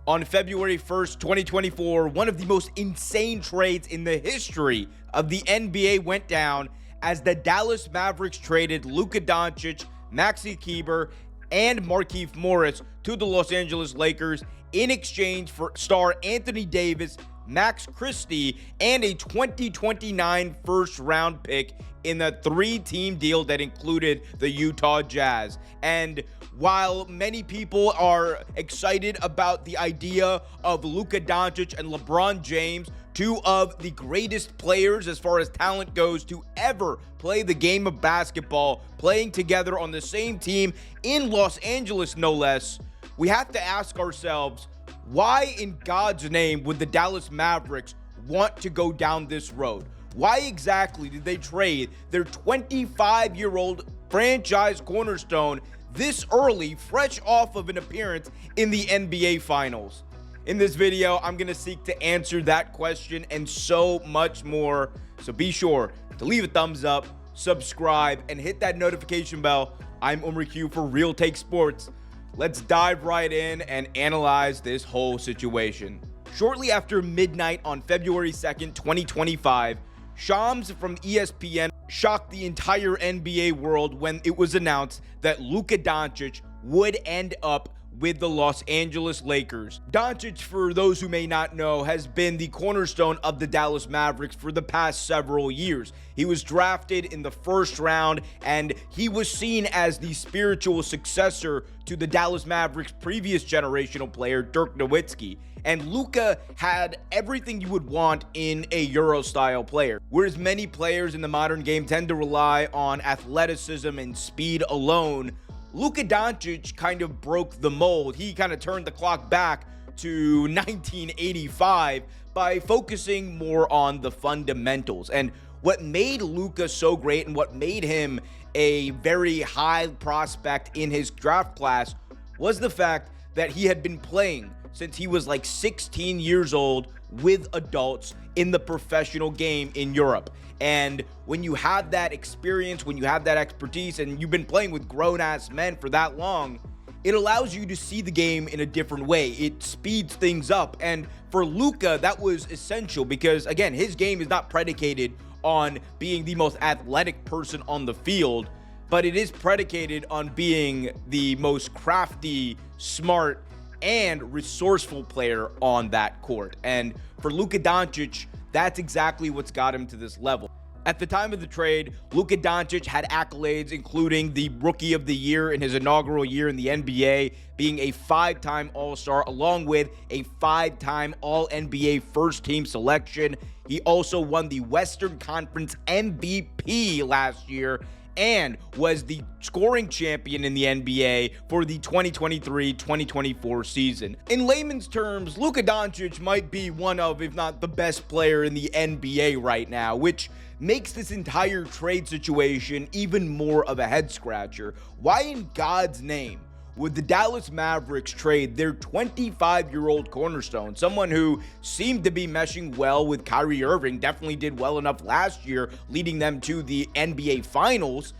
On February 1st, 2024, one of the most insane trades in the history of the NBA went down as the Dallas Mavericks traded Luka Doncic, Maxi Kleber, and Markieff Morris to the Los Angeles Lakers in exchange for star Anthony Davis, Max Christie, and a 2029 first-round pick in a three-team deal that included the Utah Jazz. And while many people are excited about the idea of Luka Doncic and LeBron James, two of the greatest players as far as talent goes to ever play the game of basketball, playing together on the same team in Los Angeles, no less, we have to ask ourselves, why in God's name would the Dallas Mavericks want to go down this road? Why exactly did they trade their 25-year-old franchise cornerstone this early, fresh off of an appearance in the NBA Finals? In this video, I'm going to seek to answer that question and so much more. So be sure to leave a thumbs up, subscribe, and hit that notification bell. I'm Omer Q for Real Take Sports. Let's dive right in and analyze this whole situation. Shortly after midnight on February 2nd, 2025, Shams from ESPN shocked the entire NBA world when it was announced that Luka Doncic would end up with the Los Angeles Lakers. Doncic, for those who may not know, has been the cornerstone of the Dallas Mavericks for the past several years. He was drafted in the first round, and he was seen as the spiritual successor to the Dallas Mavericks' previous generational player, Dirk Nowitzki. And Luka had everything you would want in a Euro-style player. Whereas many players in the modern game tend to rely on athleticism and speed alone, Luka Doncic kind of broke the mold. He kind of turned the clock back to 1985 by focusing more on the fundamentals. And what made Luka so great and what made him a very high prospect in his draft class was the fact that he had been playing since he was like 16 years old with adults in the professional game in Europe. And when you have that experience, when you have that expertise, and you've been playing with grown-ass men for that long, it allows you to see the game in a different way. It speeds things up. And for Luka, that was essential because, again, his game is not predicated on being the most athletic person on the field, but it is predicated on being the most crafty, smart, and resourceful player on that court. And for Luka Doncic, that's exactly what's got him to this level. At the time of the trade, Luka Doncic had accolades including the Rookie of the Year in his inaugural year in the NBA, being a 5-time All-Star, along with a 5-time All-NBA first-team selection. He also won the Western Conference MVP last year and was the scoring champion in the NBA for the 2023-2024 season. In layman's terms, Luka Doncic might be one of, if not the best player in the NBA right now, which makes this entire trade situation even more of a head-scratcher. Why in God's name would the Dallas Mavericks trade their 25-year-old cornerstone, someone who seemed to be meshing well with Kyrie Irving, definitely did well enough last year, leading them to the NBA Finals?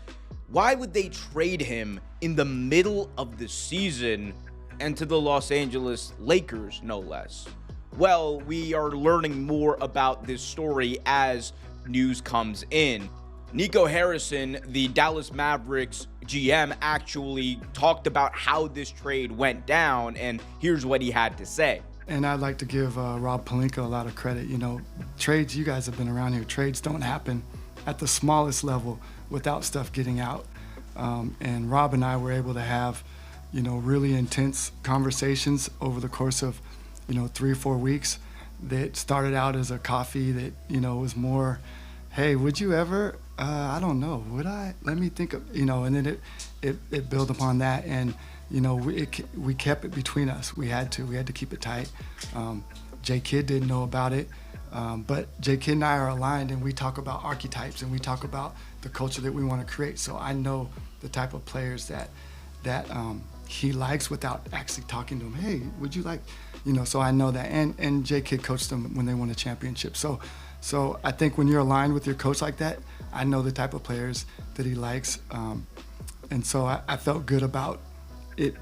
Why would they trade him in the middle of the season and to the Los Angeles Lakers, no less? Well, we are learning more about this story as news comes in. Nico Harrison, the Dallas Mavericks GM, actually talked about how this trade went down, and here's what he had to say. And I'd like to give Rob Pelinka a lot of credit. You know, trades, you guys have been around here, trades don't happen at the smallest level without stuff getting out. And Rob and I were able to have, you know, really intense conversations over the course of, 3 or 4 weeks that started out as a coffee that, was more, hey, would you ever, I don't know, would I? Let me think of, and then it built upon that. And, we kept it between us. We had to keep it tight. J Kidd didn't know about it, but J Kidd and I are aligned, and we talk about archetypes and we talk about the culture that we want to create. So I know the type of players that he likes without actually talking to him. Hey, would you like, so I know that. And J Kidd coached them when they won a championship. So I think when you're aligned with your coach like that, I know the type of players that he likes. And so I felt good about it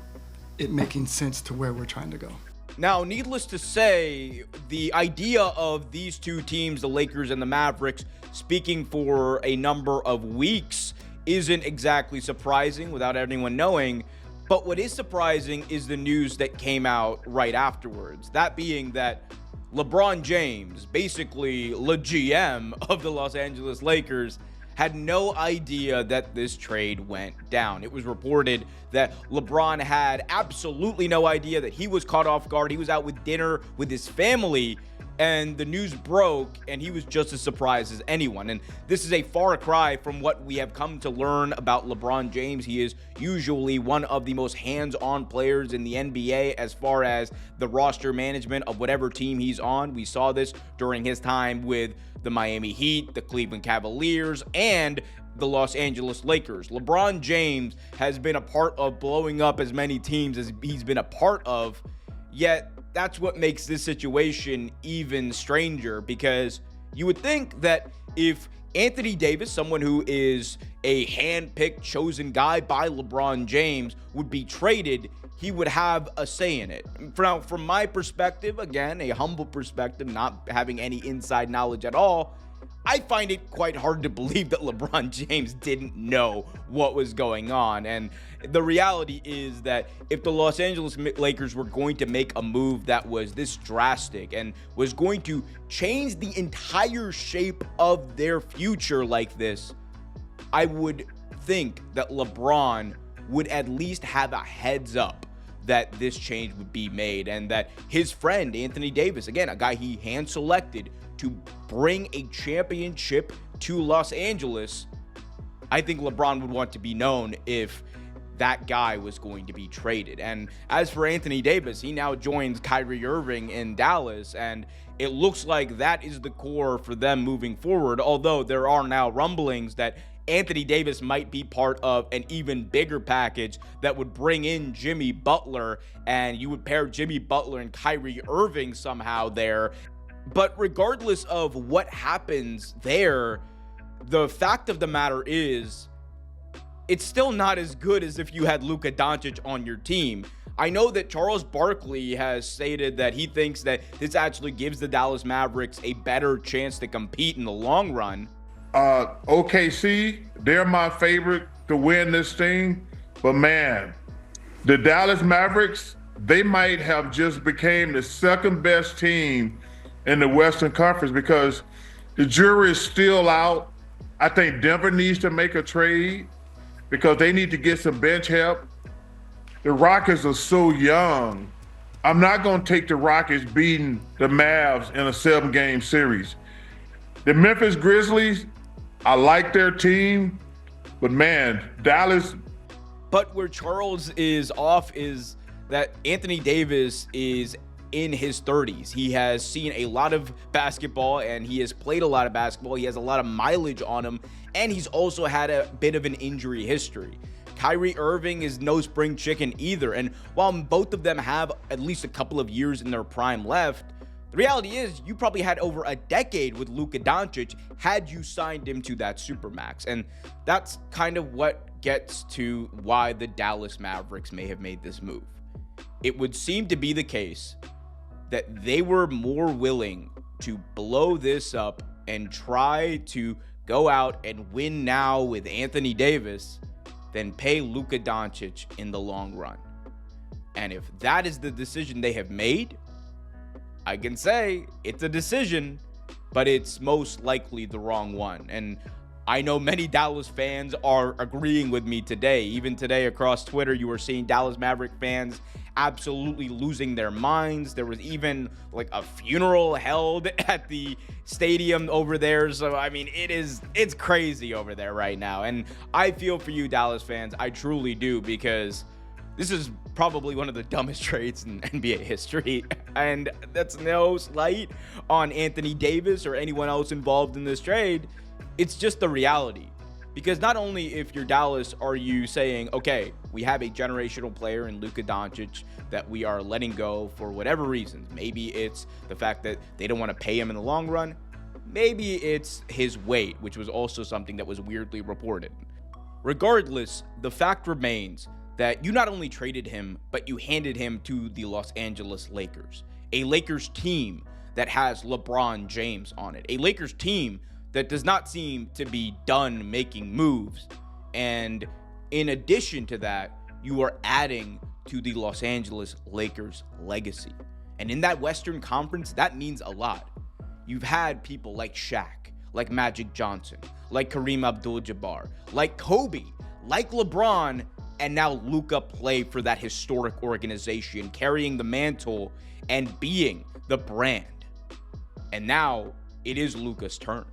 making sense to where we're trying to go. Now, needless to say, the idea of these two teams, the Lakers and the Mavericks, speaking for a number of weeks isn't exactly surprising without anyone knowing. But what is surprising is the news that came out right afterwards. That being that LeBron James, basically the GM of the Los Angeles Lakers, had no idea that this trade went down. It was reported that LeBron had absolutely no idea, that he was caught off guard. He was out with dinner with his family, and the news broke, and he was just as surprised as anyone. And this is a far cry from what we have come to learn about LeBron James. He is usually one of the most hands-on players in the NBA as far as the roster management of whatever team he's on. We saw this during his time with the Miami Heat, the Cleveland Cavaliers, and the Los Angeles Lakers. LeBron James has been a part of blowing up as many teams as he's been a part of, yet that's what makes this situation even stranger, because you would think that if Anthony Davis, someone who is a hand-picked, chosen guy by LeBron James, would be traded, he would have a say in it. Now, from my perspective, again, a humble perspective, not having any inside knowledge at all, I find it quite hard to believe that LeBron James didn't know what was going on. And the reality is that if the Los Angeles Lakers were going to make a move that was this drastic and was going to change the entire shape of their future like this, I would think that LeBron would at least have a heads up that this change would be made, and that his friend Anthony Davis, again, a guy he hand selected to bring a championship to Los Angeles, I think LeBron would want to be known if that guy was going to be traded. And as for Anthony Davis, he now joins Kyrie Irving in Dallas, and it looks like that is the core for them moving forward, although there are now rumblings that Anthony Davis might be part of an even bigger package that would bring in Jimmy Butler, and you would pair Jimmy Butler and Kyrie Irving somehow there. But regardless of what happens there, the fact of the matter is, it's still not as good as if you had Luka Doncic on your team. I know that Charles Barkley has stated that he thinks that this actually gives the Dallas Mavericks a better chance to compete in the long run. OKC, they're my favorite to win this thing. But man, the Dallas Mavericks, they might have just became the second best team in the Western Conference, because the jury is still out. I think Denver needs to make a trade because they need to get some bench help. The Rockets are so young. I'm not going to take the Rockets beating the Mavs in a 7-game series. The Memphis Grizzlies, I like their team, but man, Dallas. But where Charles is off is that Anthony Davis is in his 30s. He has seen a lot of basketball, and he has played a lot of basketball. He has a lot of mileage on him, and he's also had a bit of an injury history. Kyrie Irving is no spring chicken either, and while both of them have at least a couple of years in their prime left, the reality is you probably had over a decade with Luka Doncic had you signed him to that Supermax. And that's kind of what gets to why the Dallas Mavericks may have made this move. It would seem to be the case that they were more willing to blow this up and try to go out and win now with Anthony Davis than pay Luka Doncic in the long run. And if that is the decision they have made, I can say it's a decision, but it's most likely the wrong one. And I know many Dallas fans are agreeing with me today. Even today across Twitter, you were seeing Dallas Maverick fans absolutely losing their minds. There was even like a funeral held at the stadium over there. So, I mean, it's crazy over there right now. And I feel for you, Dallas fans. I truly do, because this is probably one of the dumbest trades in NBA history. And that's no slight on Anthony Davis or anyone else involved in this trade. It's just the reality. Because not only if you're Dallas are you saying, okay, we have a generational player in Luka Doncic that we are letting go for whatever reasons. Maybe it's the fact that they don't want to pay him in the long run. Maybe it's his weight, which was also something that was weirdly reported. Regardless, the fact remains that you not only traded him, but you handed him to the Los Angeles Lakers, a Lakers team that has LeBron James on it, a Lakers team that does not seem to be done making moves. And in addition to that, you are adding to the Los Angeles Lakers legacy. And in that Western Conference, that means a lot. You've had people like Shaq, like Magic Johnson, like Kareem Abdul-Jabbar, like Kobe, like LeBron, and now Luka play for that historic organization, carrying the mantle and being the brand. And now it is Luka's turn.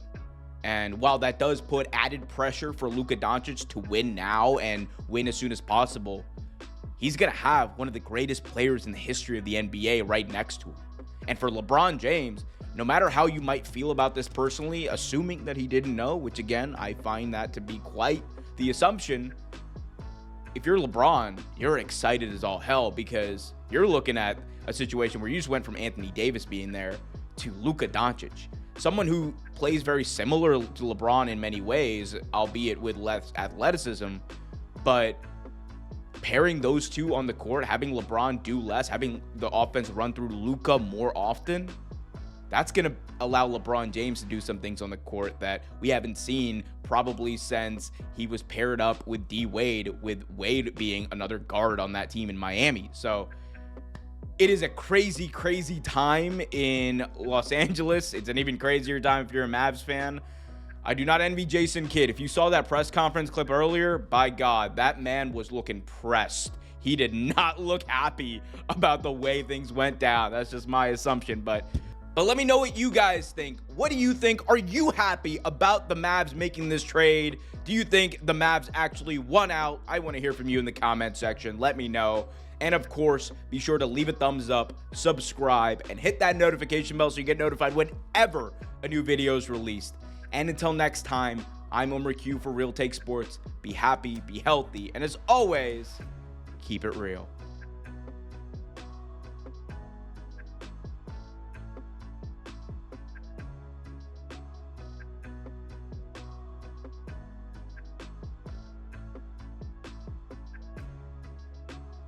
And while that does put added pressure for Luka Doncic to win now and win as soon as possible, he's going to have one of the greatest players in the history of the NBA right next to him. And for LeBron James, no matter how you might feel about this personally, assuming that he didn't know, which again, I find that to be quite the assumption, if you're LeBron, you're excited as all hell because you're looking at a situation where you just went from Anthony Davis being there to Luka Doncic, someone who plays very similar to LeBron in many ways, albeit with less athleticism, but pairing those two on the court, having LeBron do less, having the offense run through Luka more often, that's going to allow LeBron James to do some things on the court that we haven't seen probably since he was paired up with D Wade, with Wade being another guard on that team in Miami. So it is a crazy, crazy time in Los Angeles. It's an even crazier time if you're a Mavs fan. I do not envy Jason Kidd. If you saw that press conference clip earlier, by God, that man was looking pressed. He did not look happy about the way things went down. That's just my assumption, but let me know what you guys think. What do you think? Are you happy about the Mavs making this trade? Do you think the Mavs actually won out? I want to hear from you in the comment section. Let me know. And of course, be sure to leave a thumbs up, subscribe, and hit that notification bell so you get notified whenever a new video is released. And until next time, I'm Omer Q for Real Take Sports. Be happy, be healthy, and as always, keep it real.